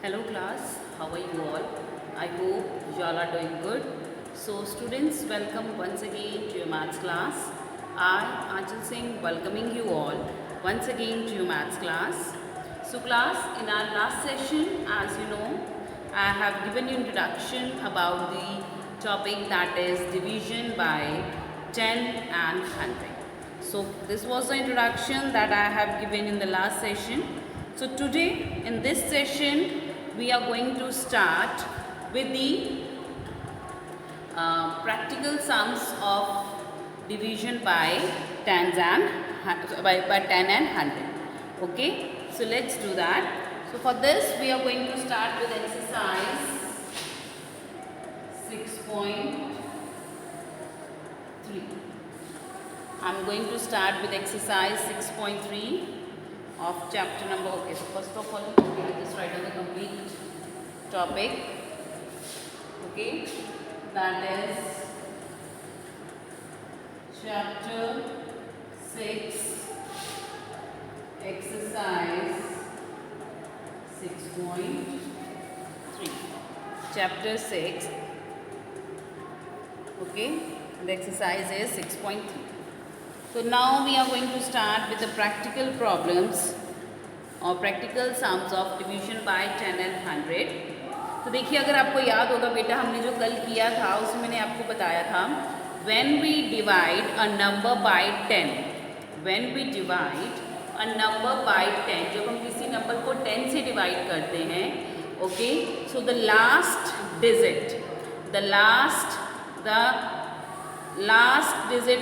Hello class, how are you all? I hope you all are doing good. So students, welcome once again to your maths class. I, Anchal Singh, welcoming you all once again to your maths class. So class, in our last session, as you know, I have given you introduction about the topic that is division by 10 and 100. So this was the introduction that I have given in the last session. So today in this session we are going to start with the practical sums of division by 10 and by 10 and 100. Okay, so let's do that. So for this we are going to start with exercise 6.3. I'm going to start with exercise 6.3 of chapter number. Okay, so first of all, I'll just write down the complete topic. Okay, that is chapter 6, exercise 6.3. Chapter 6. Okay, the exercise is 6.3. So now we are going to start with the practical problems और practical sums of division by 10 and 100. तो देखिए, अगर आपको याद होगा बेटा, हमने जो कल किया था उसमें मैंने आपको बताया था when we divide a number by 10, when we divide a number by 10, जब हम किसी नंबर को 10 से डिवाइड करते हैं, okay, so the last digit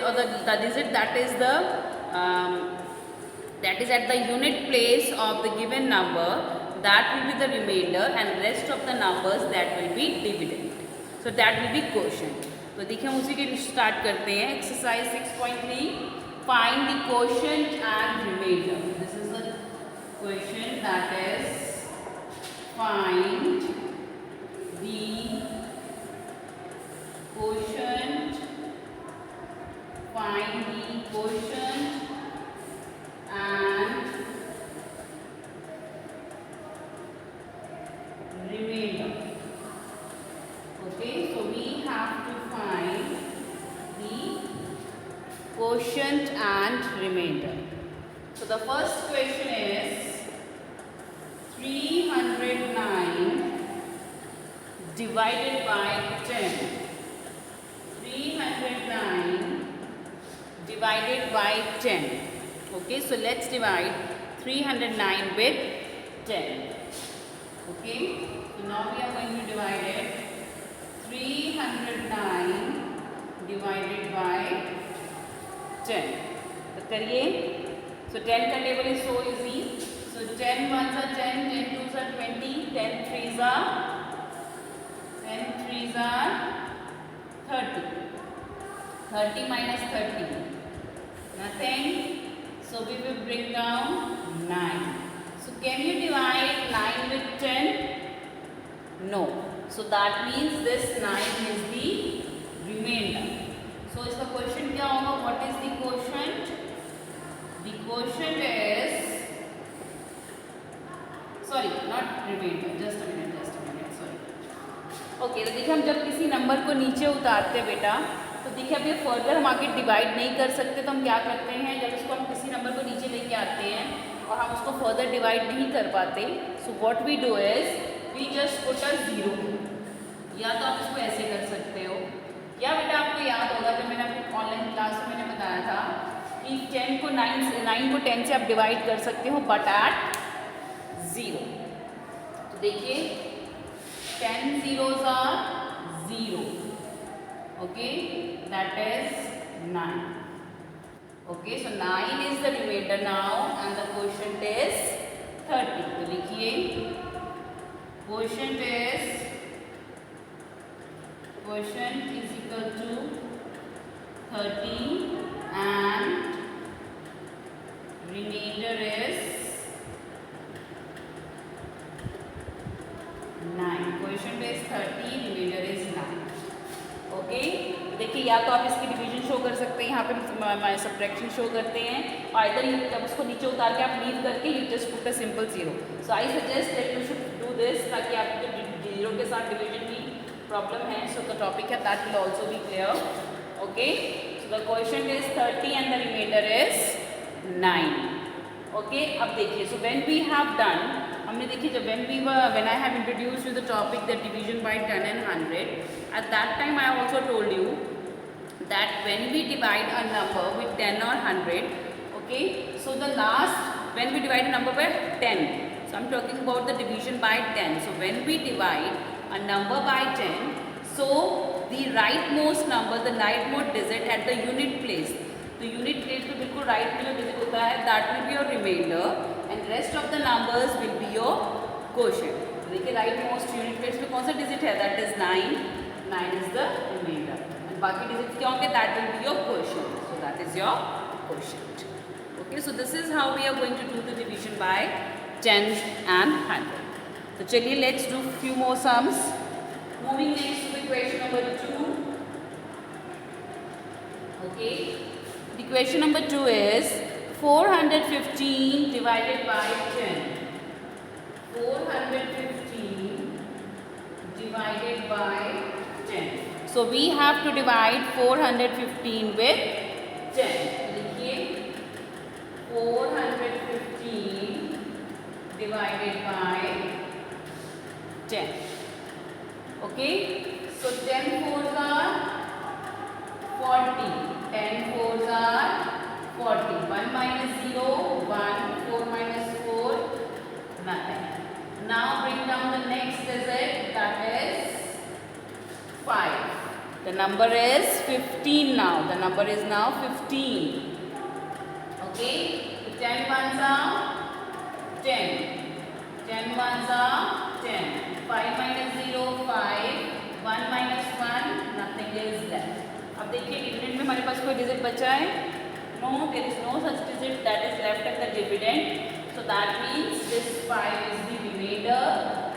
or the digit that is at the unit place of the given number, that will be the remainder, and rest of the numbers that will be dividend. So that will be quotient. तो देखिए हम उसी के start करते हैं. Exercise 6.3, find the quotient and remainder. This is the question, that is find the quotient, find the quotient and remainder. Okay, so we have to find the quotient and remainder. So the first question is 309 divided by 10. 309 divided by 10. Okay, so let's divide 309 with 10. Okay, so now we are going to divide it. 309 divided by 10. तो करिए. So 10 का table is so easy. So 10 ones are 10, 10 twos are 20, 10 threes are 30. 30 minus 30, nothing. So we will bring down 9. So can you divide 9 with 10? No. So that means this 9 is the remainder. So इसका quotient क्या होगा? What is the quotient? The quotient is, sorry, not remainder. Just a minute. Sorry. Okay, तो देखिए हम जब किसी number को नीचे उतारते हैं बेटा, तो देखिए अब ये फर्दर हम आगे डिवाइड नहीं कर सकते, तो हम क्या करते हैं, जब इसको हम किसी नंबर को नीचे लेके आते हैं और हम उसको फर्दर डिवाइड नहीं कर पाते, so what we do is we just put a 0. या तो आप इसको ऐसे कर सकते हो, या बेटा आपको याद होगा जब मैंने अपनी ऑनलाइन क्लास में मैंने बताया था कि 9 को 10 से आप डिवाइड कर सकते हो, बट एट 0. तो देखिए 10 zeros are 0. Okay, that is 9. Okay, so 9 is the remainder now and the quotient is 30. तो लिखिए quotient is equal to 30 and remainder is 9. Quotient is 30, remainder is 9. Okay, देखिए या तो आप इसकी डिवीजन शो कर सकते हैं, यहाँ पे सब्ट्रैक्शन शो करते हैं, और इधर जब उसको नीचे उतार के आप लीव करके you just put a simple 0. So I suggest that you should do this, ताकि आपको जीरो के साथ डिवीजन की प्रॉब्लम है, सो द टॉपिक है that will also be clear. Okay, so the question is 30 and the remainder is 9. Okay, अब देखिए, so when we have done, हमने देखिए जब when I have introduced you the topic the division by 10 and 100, at that time I also told you that when we divide a number with 10 or 100, okay, so the last, when we divide a number by 10, so I'm talking about the division by 10. So when we divide a number by 10, so the rightmost number, the rightmost digit at the unit place, तो unit place पे बिल्कुल right में जो digit होता है, that will be your remainder and rest of the numbers will be your quotient. तो देखिए rightmost unit place पे कौन सा digit है, that is 9. 9 is the remainder. बाकी डिजिट्स क्या होंगे, that will be your quotient. So that is your quotient. Okay, so this is how we are going to do the division by 10 and 100. तो चलिए let's do few more sums. Moving next to the question number 2. Okay, the question number 2 is 415 divided by 10. 415 divided by 10. So we have to divide 415 with 10. देखिए 415 divided by 10. Okay. So 10 fours are 40. 10 fours are 40. 1 minus 0, 1. 4 minus 4, nothing. Now bring down the next digit, that is 5. The number is 15 now. The number is now 15. Okay. The 10 ones are 10. 10 ones are 10. 5 minus 0, 5. 1 minus 1, nothing is left. अब देखिए dividend में हमारे पास कोई digit बचा है? No, there is no such digit that is left at the dividend. So that means this 5 is the remainder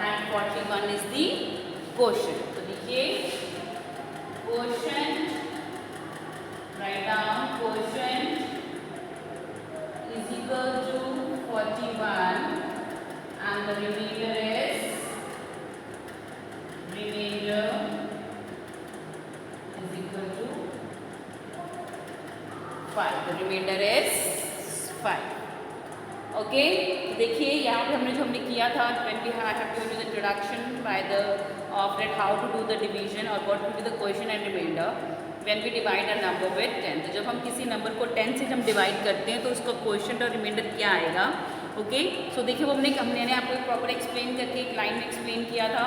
and 41 is the quotient. तो देखिए quotient, write down quotient is equal to 41 and the remainder is 5. The remainder is 5. Okay, देखिए यहाँ पे हमने किया था when we have to do the introduction by the of that how to do the division or what will be the quotient and remainder when we divide a number with 10. तो जब हम किसी नंबर को 10 से जब divide करते हैं तो उसका क्वोशिएंट और रिमाइंडर क्या आएगा. ओके, सो देखिए वो हमने आपको एक प्रॉपर एक्सप्लेन करके एक लाइन में एक्सप्लेन किया था.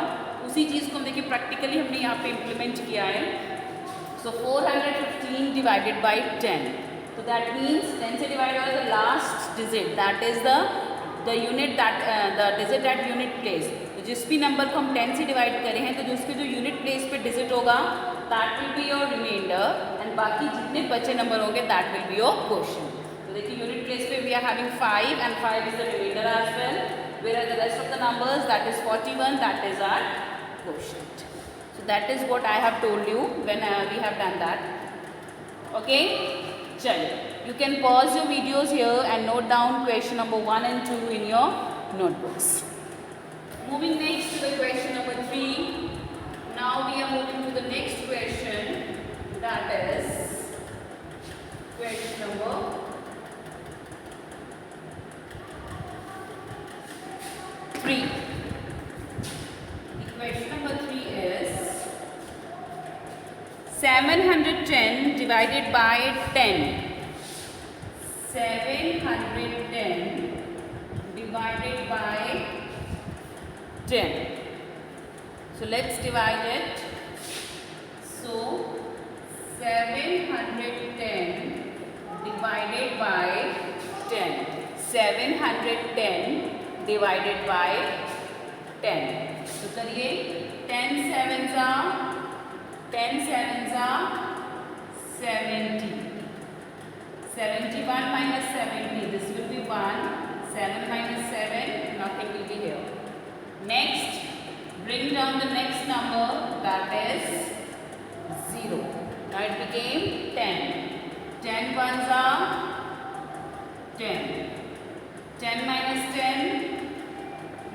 उसी चीज़ को हम देखिए प्रैक्टिकली हमने यहाँ पे इम्प्लीमेंट किया है. सो 415 divided by 10. So that means 10 से divided by the last digit, that is the unit that the digit at unit place. तो जिस भी नंबर को हम 10 से डिवाइड करे हैं तो जो उसके जो यूनिट प्लेस पे डिजिट होगा that will be your remainder and बाकी जितने बचे नंबर होंगे that will be your quotient. तो देखिए यूनिट प्लेस पे we are having 5 and 5 is the remainder as well, whereas the rest of the numbers that is 41, that is our quotient. So that is what I have told you when we have done that. Okay. चलिए, you can pause your videos here and note down question number 1 and 2 in your notebooks. Moving next to the question number 3. Now we are moving to the next question, that is question number 3. The question number 3 is 710 divided by 10. 710 divided by 10. So let's divide it. So 710 divided by 10. 710 divided by 10. So करिए 10 sevens are 10 sevens are 70. 71 minus 70, this will be 1. 7 minus 7, nothing will be here. Next, bring down the next number, that is 0. Now it became 10. 10 ones are 10. 10 minus 10,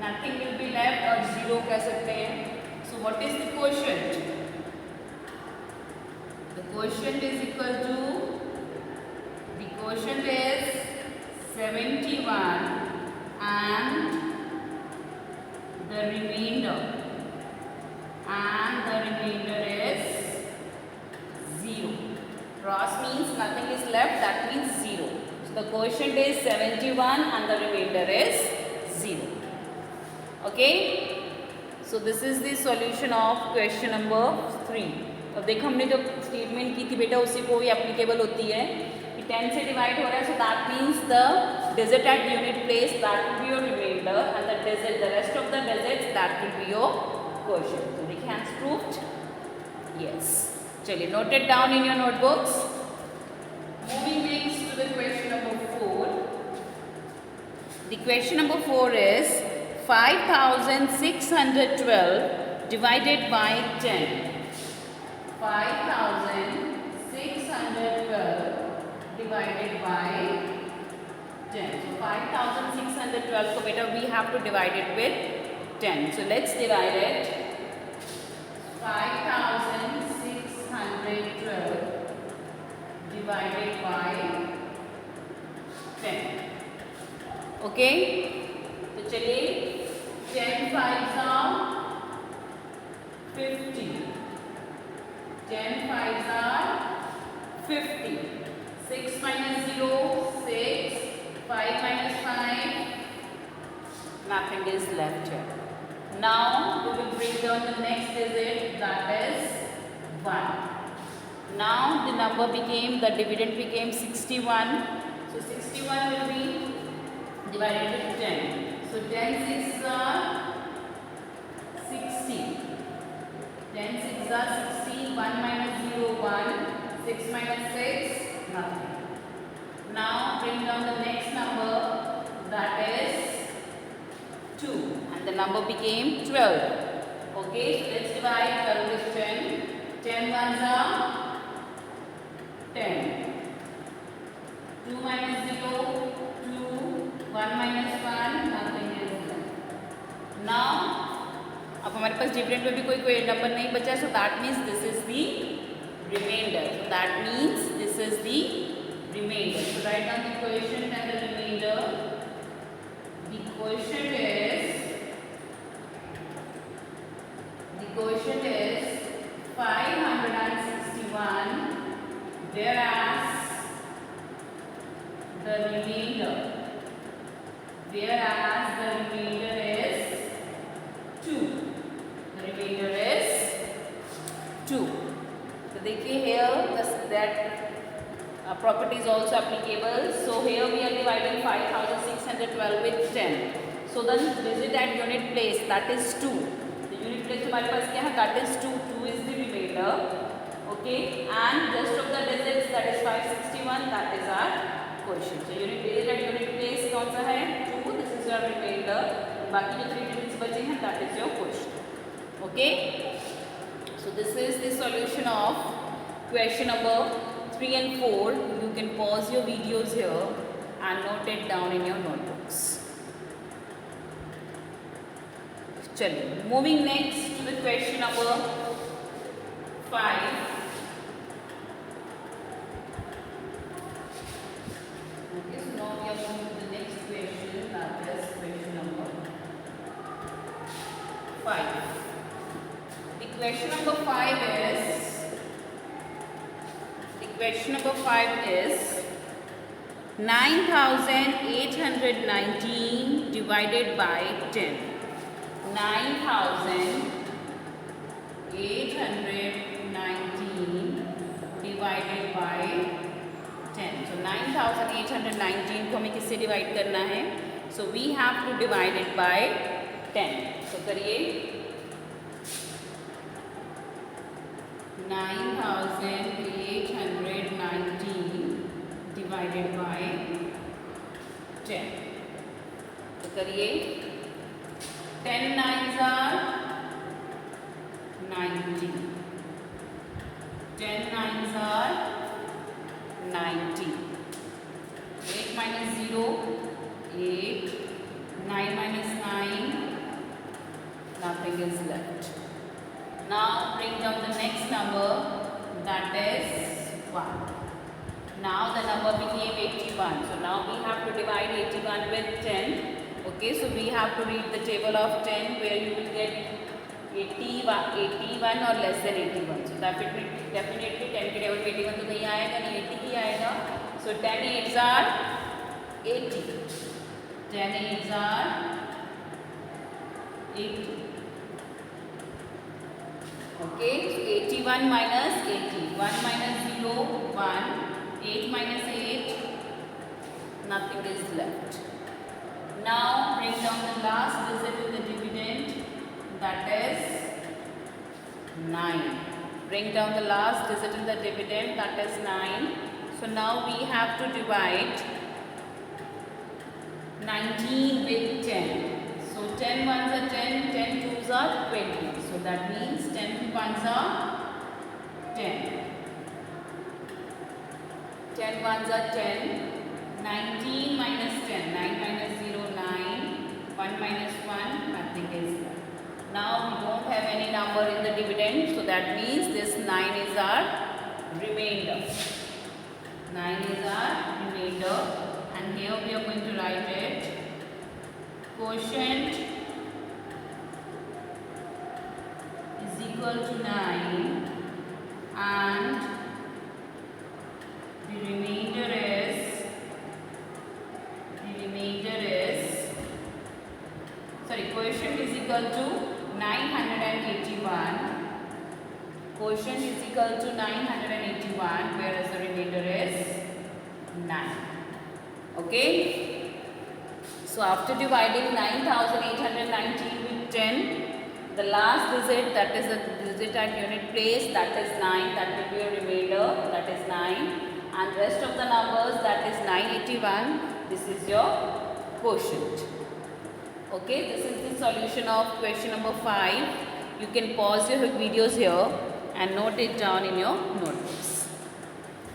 nothing will be left or 0. 0 कह सकते हैं. So what is the quotient? The quotient is equal to, the quotient is 71 and the remainder is 0. Cross means nothing is left, that means 0. So the quotient is 71 and the remainder is 0. Okay? So this is the solution of question number 3. अब देखो हमने जो statement की थी बेटा उसी को ही applicable होती है कि 10 से डिवाइड हो रहा है, so that means the digit at unit place that will be your remainder and the rest of the digits that will be your quotient. तो देखिए आंसर प्रूव्ड. यस, चलिए note it down in your notebooks. Moving next to the question number 4. The question number 4 is 5612 divided by 10. 5612 divided by 10. So 5612 को बेटा we have to divide it with 10. So let's divide it. 5612 divided by 10. Okay? तो चलिए 10 5s are 50. 10 5s are 50. 6 minus 0, 6. 5 minus 5, nothing is left here. Now we will bring down the next digit, that is 1. Now the number became, the dividend became 61. So 61 will be divided with 10. So 10 6s are 60. 10 6s are 60. 1 minus 0, 1. 6 minus 6, nothing. Now bring down the next number, that is 2, and the number became 12. Okay, so let's divide 12 with 10. 10 ones are 10. 2 minus 0, 2. 1 minus 1, nothing is left. Now अब हमारे पास dividend में भी कोई number नहीं बचा, so that means this is the remainder. So that means this is the remainder. So write down the quotient and the remainder. The quotient is 561, whereas the remainder is 2. The remainder is 2. So देखिए here that property is also applicable. So here we are dividing 5612 with 10. So the digit at unit place, that is 2. The unit place हमारे पास क्या है, that is 2. 2 is the remainder. Okay, and rest of the digits, that is 561, that is our quotient. So digit at unit place कौन सा है, 2. This is your remainder. बाकी जो 3 digits बचे हैं, that is your quotient. Okay, so this is the solution of question number 3 and 4. You can pause your videos here and note it down in your notebooks. चलिए, moving next to the question number 5. Okay, so now we are moving to the next question, that is question number 5. The question number 5 is 9819 divided by 10. 9819 divided by 10. So 9819 को हमें किससे divide करना है? So we have to divide it by 10. So करिए 9819 divided by 10. तो करिए 10 9s are 90. 10 9s are 90. 8 minus 0, 8. 9 minus 9, nothing is left. Now bring down the next number, that is 1. Now the number became 81. So now we have to divide 81 with 10. Okay, so we have to read the table of 10 where you will get 81 or less than 81. So definitely 10 के table में 81 तो नहीं आएगा, नहीं 80 ही आएगा. So 10 8s are 80. 10 8s are 80. Okay, so 81 minus 80. 1 minus 0, 1. 8 minus 8, nothing is left. Now bring down the last digit in the dividend, that is 9. Bring down the last digit in the dividend, that is 9. So now we have to divide 19 with 10. So 10 ones are 10, 10 twos are 20. So that means 10 ones are 10. 10 ones are 10, 19 minus 10, 9 minus 0, 9, 1 minus 1, nothing is left. Now we don't have any number in the dividend, so that means this 9 is our remainder. 9 is our remainder, and here we are going to write it. Quotient is equal to 9 and the remainder is quotient is equal to 981. Quotient is equal to 981, whereas the remainder is 9. Okay. So after dividing 9819 with 10, the last digit, that is the digit at unit place, that is 9, that will be a remainder, that is 9. And rest of the numbers, that is 981, this is your quotient. Okay, this is the solution of question number 5. You can pause your videos here and note it down in your notebooks.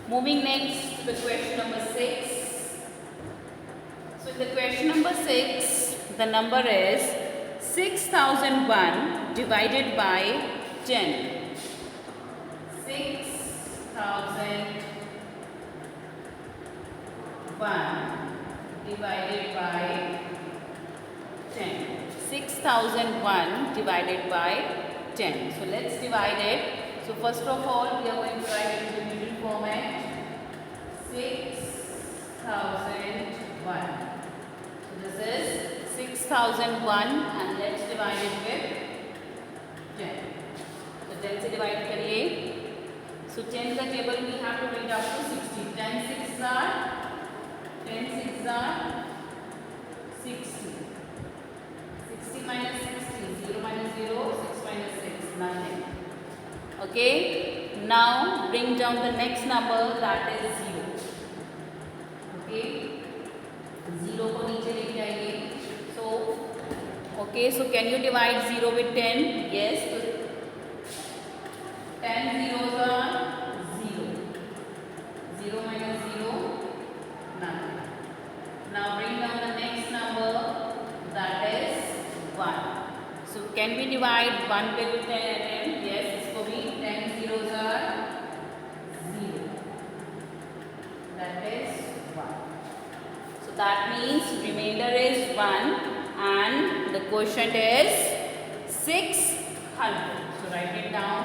Moving next to the question number 6. So in the question number 6, the number is 6001 divided by 10. 6001 divided by 10. 6001 divided by 10. So let's divide it. So first of all, we are going to write it in the middle format. 6001. So this is 6001 and let's divide it with 10. So 10 से divide करिए. So 10 का table we have to read up to 60. 10 6s are 60. 60 minus 60, 0 minus 0, 6 minus 6, nothing. Okay, now bring down the next number, that is 0. Okay, 0 को नीचे लेके आइए. So, okay, so can you divide 0 with 10? Yes. So 10 zeros are 0. 0 minus 0, nothing. Now bring down the next number, that is 1. So can we divide 1 with 10? Yes, इसको भी 10 zeros are 0. That is 1. So that means remainder is 1 and the quotient is 600. So write it down.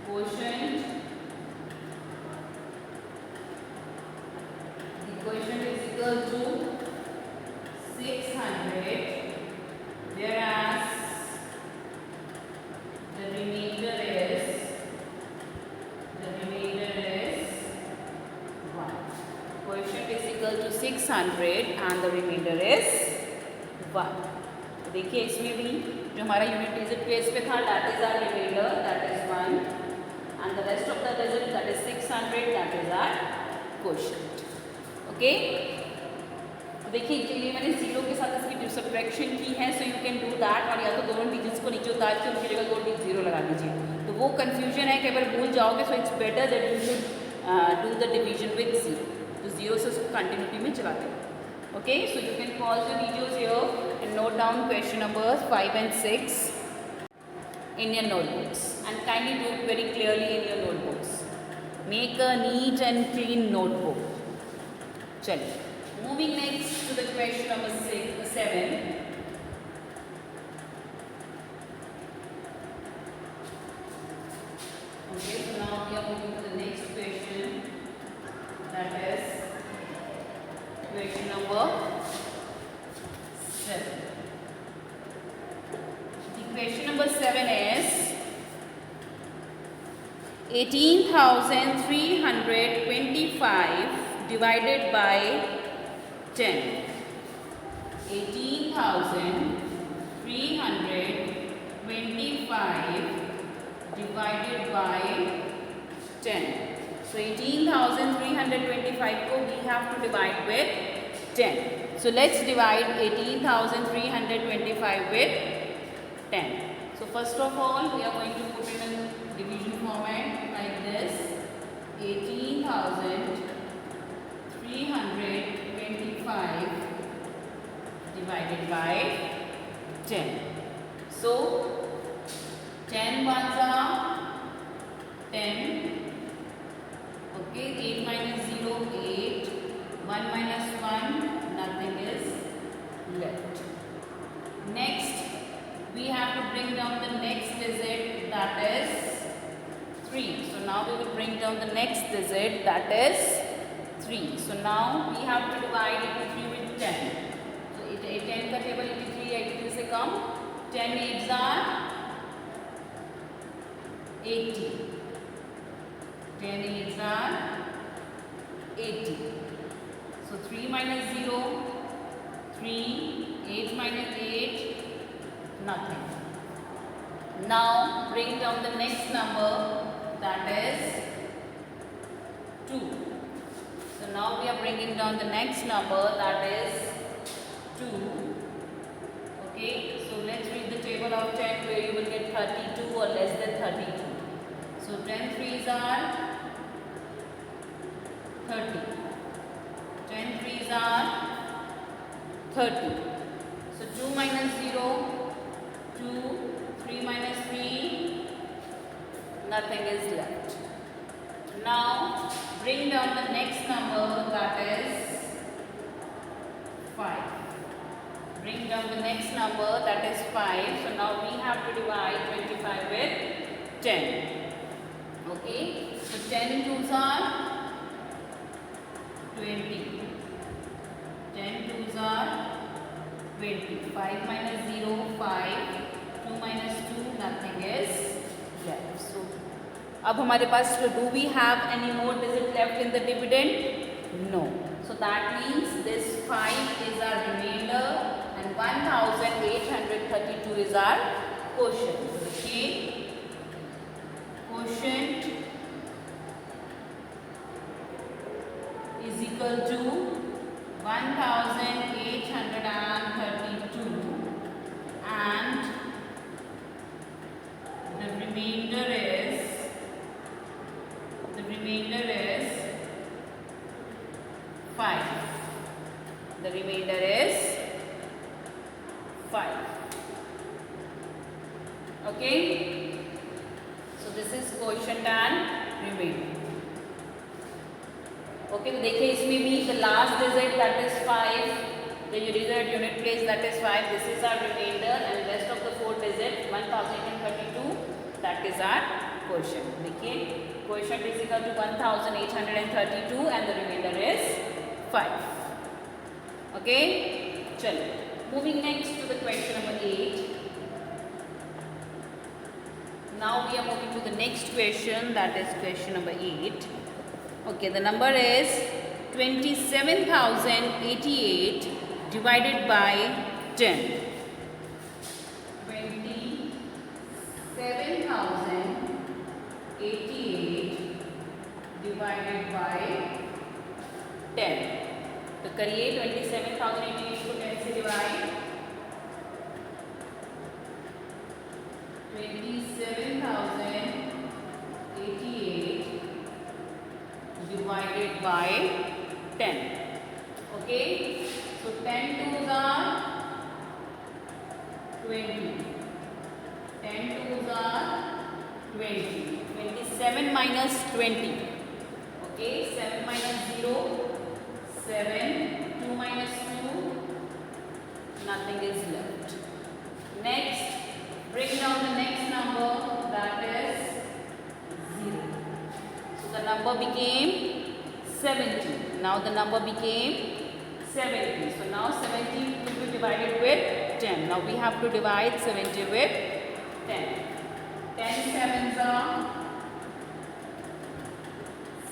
Quotient. The quotient is equal to 600. Whereas the remainder is 1. Quotient is equal to 600 and the remainder is 1. तो देखिए इसमें भी जो हमारा unit digit place पे था, that is our remainder, that is 1, and the rest of the digit, that is 600, that is our quotient. Okay. देखिए चलिए मैंने 0 के साथ इसकी सब्ट्रैक्शन की है, so you can do that. और या तो दोनों डिजिट्स को नीचे उतार के उनकी जगह 2 डिजिट 0 लगा दीजिए. तो वो कन्फ्यूजन है कि अगर भूल जाओगे, so it's better that you should do the division with 0. तो 0 से उसको कंटिन्यूटी में चलाते हैं. Okay, so you can pause the videos here and note down question numbers 5 and 6 in your notebooks, and kindly do it very clearly in your notebooks. Make a neat and clean notebook. Chaliye, moving next to the question number 7. Okay, so now we are moving to the next question, that is question number 7. The question number 7 is 18,325 divided by 10. 18,325 divided by 10. So 18,325 ko we have to divide with 10. So let's divide 18,325 with 10. So first of all, we are going to put in a division format like this: 18,325 divided by 10. So 10 ones are 10. Okay, 8 minus 0, 8. 1 minus 1, nothing is left. Next, we have to bring down the next digit, that is 3. So now we will bring down the next digit, that is 3. So now we have to divide 83 with 10. So 10 का table 83 से कम, 10 8s are 80. 10 8s are 80. So 3 minus 0, 3, 8 minus 8, nothing. Now bring down the next number, that is 2. So now we are bringing down the next number, that is 2. Okay, so let's read the table of 10 where you will get 32 or less than 32. So 10 3s are 30. 10 3s are 30. So 2 minus 0, 2, 3 minus 3, nothing is left. Now bring down the next number, that is 5. Bring down the next number, that is 5. So now we have to divide 25 with 10. Okay, so 10 2s are 20. 10 2s are 20. 5 minus 0, 5. 2 minus 2, nothing is left. So अब हमारे पास, do we have any more digit left in the dividend? No. So that means this 5 is our remainder and 1,832 is our quotient. Okay, quotient is equal to 1,832 and the remainder is 5. The remainder is 5. Okay, so this is quotient and remainder. Okay, तो देखिए इसमें भी the last digit, that is 5, the unit place, that is 5. This is our remainder and rest of the 4 digits 1,832, that is our quotient. देखिए quotient is equal to 1,832 and the remainder is 5. Okay, चलो moving next to the question number 8. Now we are moving to the next question, that is question number 8. Okay, the number is 27,088 divided by 10. 27,088 divided by 10. तो करिए 27,088 को 10 से divide. 27,088 divided by 10. Okay, So 10 twos are 20. 10 twos are 20. 27 minus 20. Okay, 7 minus 0, 7. 2 minus 2, nothing is left. Next, bring down the next number, that is 0. So the number became 70. Now the number became 70. So now 70 will be divided with 10. Now we have to divide 70 with 10. 10 sevens are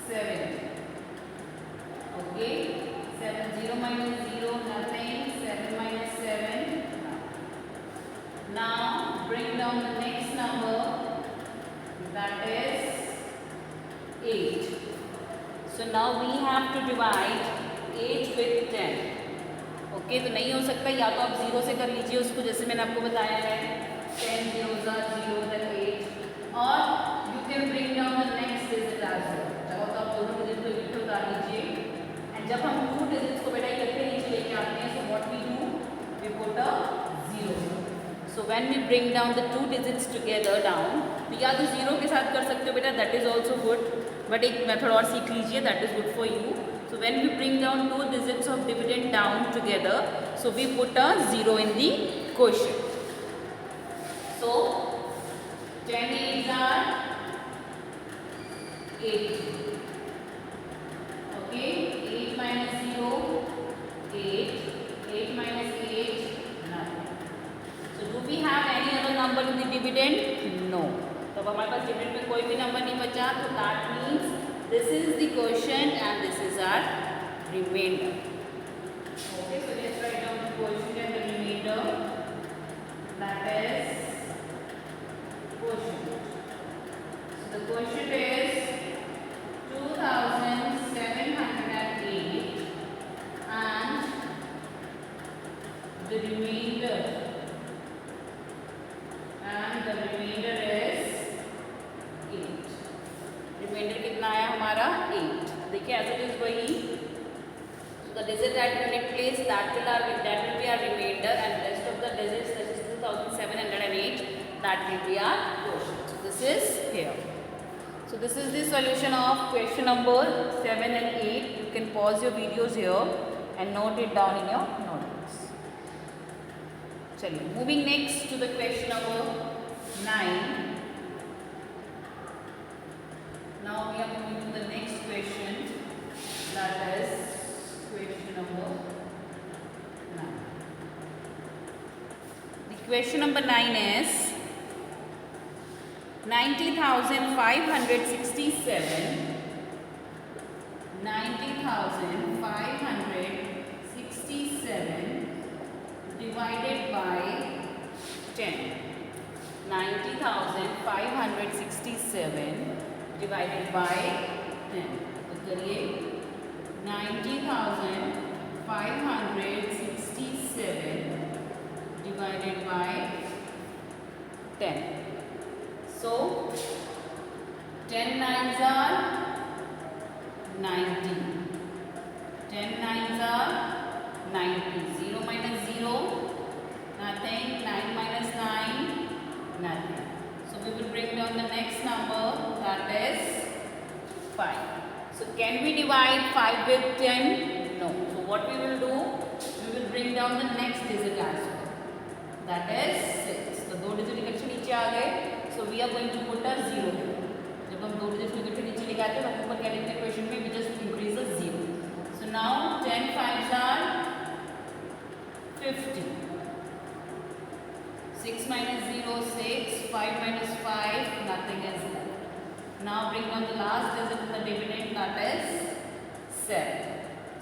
70. Okay. 7, 0 minus 0, nothing. 7 minus 7. Now bring down the next number, that is 8. So now we have to divide 8 with 10. Okay, तो नहीं हो सकता, या तो आप 0 से कर लीजिए उसको, जैसे मैंने आपको बताया है 10 zeros are 0 then 8, और you can bring down the next digit as well. चाहो तो आप दोनों डिजिट को नीचे उतार लीजिए, एंड जब हम 2 डिजिट्स को बेटा इकट्ठे नीचे लेके आते हैं, so what we do, we put a 0. So when we bring down the 2 digits together down, तो या तो 0 के साथ कर सकते हो बेटा, that is also good, but एक मेथड और सीख लीजिए, that is good for you. So when we bring down 2 digits of dividend down together, so we put a 0 in the quotient. So 10 8s are 80. Okay, 8 minus 0, 8. 8 minus 8, nothing. So do we have any other number in the dividend? No. तो अब हमारे पास dividend में कोई भी number नहीं बचा, तो that means this is the quotient and this is our remainder. Okay, so let's write down the quotient and the remainder. That is quotient. So the quotient is 2708 and the remainder is 8. Reminder कितना आया हमारा 8. देखिए as it is वही. So the digit that will take place, that will be our remainder, and rest of the digits, that is 2708, that will be our quotient. So this is here. So this is the solution of question number 7 and 8. You can pause your videos here and note it down in your notebooks. चलिए, moving next to the question number 9. Now we are moving to the next question, that is question number 9. The question number 9 is 90,567 divided by 10. 90,567 divided by 10. तो करिए 90,567 divided by 10. So 10 nines are 90. 10 nines are 90. 0 minus 0, nothing. 9 minus 9, nothing. So we will bring down the next number, that is 5. So can we divide 5 with 10? No. So what we will do, we will bring down the next digit as well, that is 6. तो 2 digit इकट्ठे नीचे आ गए, so we are going to put a 0. जब हम 2 digit इकट्ठे नीचे लेके आते हैं, तो हम ऊपर क्या लिखते हैं क्वेश्चन में, we just increase a 0. So now 10 5s are 50. 6 minus 0, 6. 5 minus 5, nothing is left. Now bring down the last digit in the dividend, that is 7.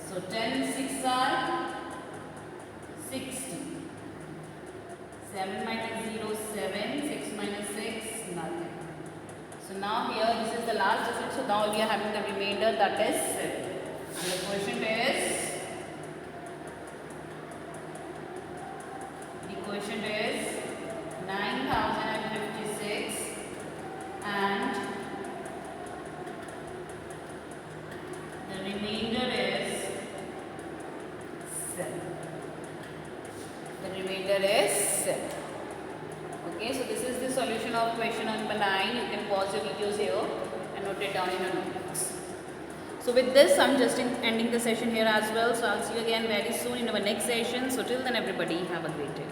So 10 6s are 60. 7 minus 0, 7. 6 minus 6, nothing. So now here, this is the last digit. So now we are having the remainder, that is 7. And the quotient is 9,056 and the remainder is 7. Okay, so this is the solution of question number 9. You can pause your videos here and note it down in your notebooks. So with this, I'm just ending the session here as well. So I'll see you again very soon in our next session. So till then, everybody, have a great day.